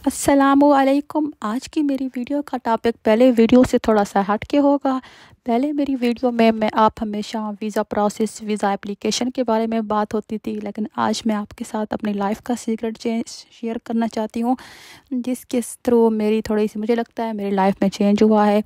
अस्सलामुअलैकुम। आज की मेरी वीडियो का टॉपिक पहले वीडियो से थोड़ा सा हट के होगा। पहले मेरी वीडियो में आप हमेशा वीज़ा प्रोसेस, वीज़ा एप्लीकेशन के बारे में बात होती थी, लेकिन आज मैं आपके साथ अपनी लाइफ का सीक्रेट शेयर करना चाहती हूँ, जिसके थ्रू मेरी थोड़ी सी मुझे लगता है मेरी लाइफ में चेंज हुआ है।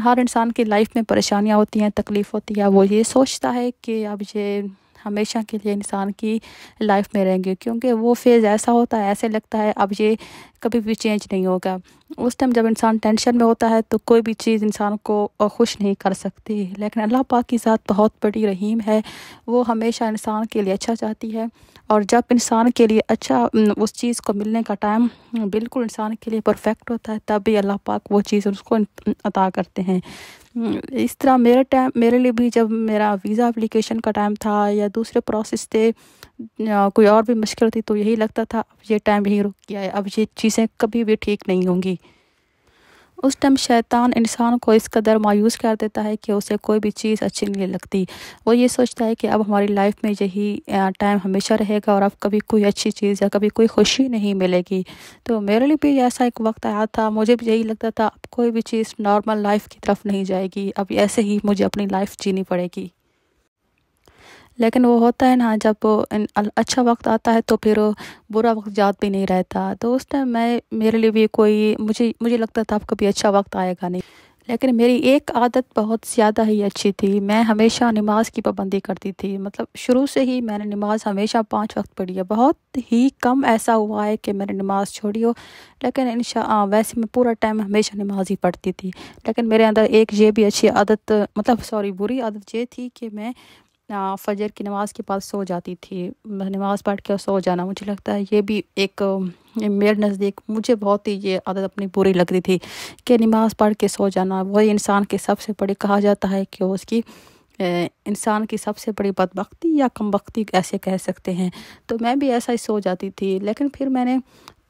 हर इंसान की लाइफ में परेशानियाँ होती हैं, तकलीफ़ होती है। वो ये सोचता है कि अब ये हमेशा के लिए इंसान की लाइफ में रहेंगे, क्योंकि वो फेज़ ऐसा होता है, ऐसे लगता है अब ये कभी भी चेंज नहीं होगा। उस टाइम जब इंसान टेंशन में होता है तो कोई भी चीज़ इंसान को खुश नहीं कर सकती, लेकिन अल्लाह पाक की ज़ात बहुत बड़ी रहीम है। वो हमेशा इंसान के लिए अच्छा चाहती है, और जब इंसान के लिए अच्छा उस चीज़ को मिलने का टाइम बिल्कुल इंसान के लिए परफेक्ट होता है, तब भी अल्लाह पाक वो चीज़ उसको अता करते हैं। इस तरह मेरे लिए भी जब मेरा वीज़ा एप्लीकेशन का टाइम था या दूसरे प्रोसेस थे या कोई और भी मुश्किल थी, तो यही लगता था अब ये टाइम यहीं रुक गया है, अब ये चीज़ें कभी भी ठीक नहीं होंगी। उस टाइम शैतान इंसान को इस कदर मायूस कर देता है कि उसे कोई भी चीज़ अच्छी नहीं लगती। वो ये सोचता है कि अब हमारी लाइफ में यही टाइम हमेशा रहेगा और अब कभी कोई अच्छी चीज़ या कभी कोई खुशी नहीं मिलेगी। तो मेरे लिए भी ऐसा एक वक्त आया था, मुझे भी यही लगता था अब कोई भी चीज़ नॉर्मल लाइफ की तरफ नहीं जाएगी, अब ऐसे ही मुझे अपनी लाइफ जीनी पड़ेगी। लेकिन वो होता है ना, जब अच्छा वक्त आता है तो फिर बुरा वक्त याद भी नहीं रहता। तो उस टाइम मेरे लिए भी कोई मुझे लगता था अब कभी अच्छा वक्त आएगा नहीं। लेकिन मेरी एक आदत बहुत ज़्यादा ही अच्छी थी, मैं हमेशा नमाज की पाबंदी करती थी। मतलब शुरू से ही मैंने नमाज हमेशा 5 वक्त पढ़ी है। बहुत ही कम ऐसा हुआ है कि मैंने नमाज छोड़ी हो, लेकिन वैसे मैं पूरा टाइम हमेशा नमाज ही पढ़ती थी। लेकिन मेरे अंदर एक ये भी अच्छी आदत, मतलब सॉरी बुरी आदत ये थी कि मैं फजर की नमाज़ के बाद सो जाती थी। नमाज़ पढ़ के सो जाना, मुझे लगता है ये भी एक मेरे नज़दीक मुझे बहुत ही ये आदत अपनी बुरी लग रही थी कि नमाज़ पढ़ के सो जाना वही इंसान के सबसे बड़ी, कहा जाता है कि उसकी इंसान की सबसे बड़ी बदबख्ती या कमबख्ती ऐसे कह सकते हैं। तो मैं भी ऐसा ही सो जाती थी। लेकिन फिर मैंने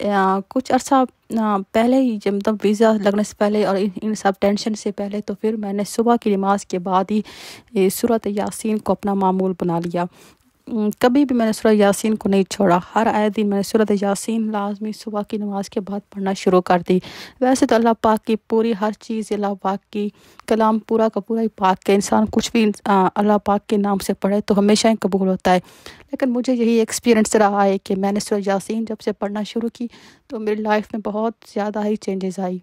कुछ अर्सा पहले ही, जब मतलब वीज़ा लगने से पहले और इन सब टेंशन से पहले, तो फिर मैंने सुबह की नमाज के बाद ही सूरत यासीन को अपना मामूल बना लिया। कभी भी मैंने सूरत यासीन को नहीं छोड़ा। हर आए दिन मैंने सूरत यासीन लाजमी सुबह की नमाज के बाद पढ़ना शुरू कर दी। वैसे तो अल्लाह पाक की पूरी हर चीज़, अल्लाह पाक की कलाम पूरा का पूरा ही पाक है। इंसान कुछ भी अल्लाह पाक के नाम से पढ़े तो हमेशा ही कबूल होता है। लेकिन मुझे यही एक्सपीरियंस रहा है कि मैंने सूरत यासीन जब से पढ़ना शुरू की तो मेरी लाइफ में बहुत ज़्यादा ही चेंजेस आई।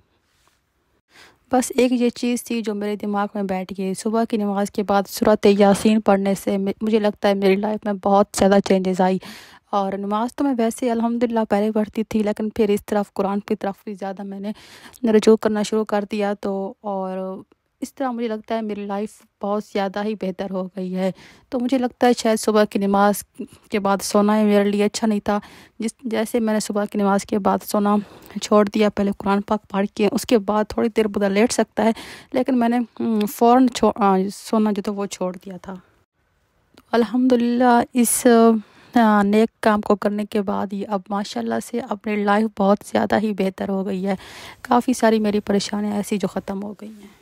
बस एक ये चीज़ थी जो मेरे दिमाग में बैठ गई, सुबह की नमाज़ के बाद सूरत यासीन पढ़ने से मुझे लगता है मेरी लाइफ में बहुत ज़्यादा चेंजेस आई। और नमाज़ तो मैं वैसे अल्हम्दुलिल्लाह पहले पढ़ती थी, लेकिन फिर इस तरफ कुरान की तरफ भी ज़्यादा मैंने रुजू करना शुरू कर दिया। तो और इस तरह मुझे लगता है मेरी लाइफ बहुत ज़्यादा ही बेहतर हो गई है। तो मुझे लगता है शायद सुबह की नमाज के बाद सोना ही मेरे लिए अच्छा नहीं था। जैसे मैंने सुबह की नमाज के बाद सोना छोड़ दिया, पहले कुरान पाक पढ़ के उसके बाद थोड़ी देर बंदा लेट सकता है, लेकिन मैंने फ़ौरन सोना जो था वो छोड़ दिया था। तो अल्हम्दुलिल्लाह इस नेक काम को करने के बाद ही अब माशाल्लाह से अब मेरी लाइफ बहुत ज़्यादा ही बेहतर हो गई है। काफ़ी सारी मेरी परेशानियाँ ऐसी जो ख़त्म हो गई हैं।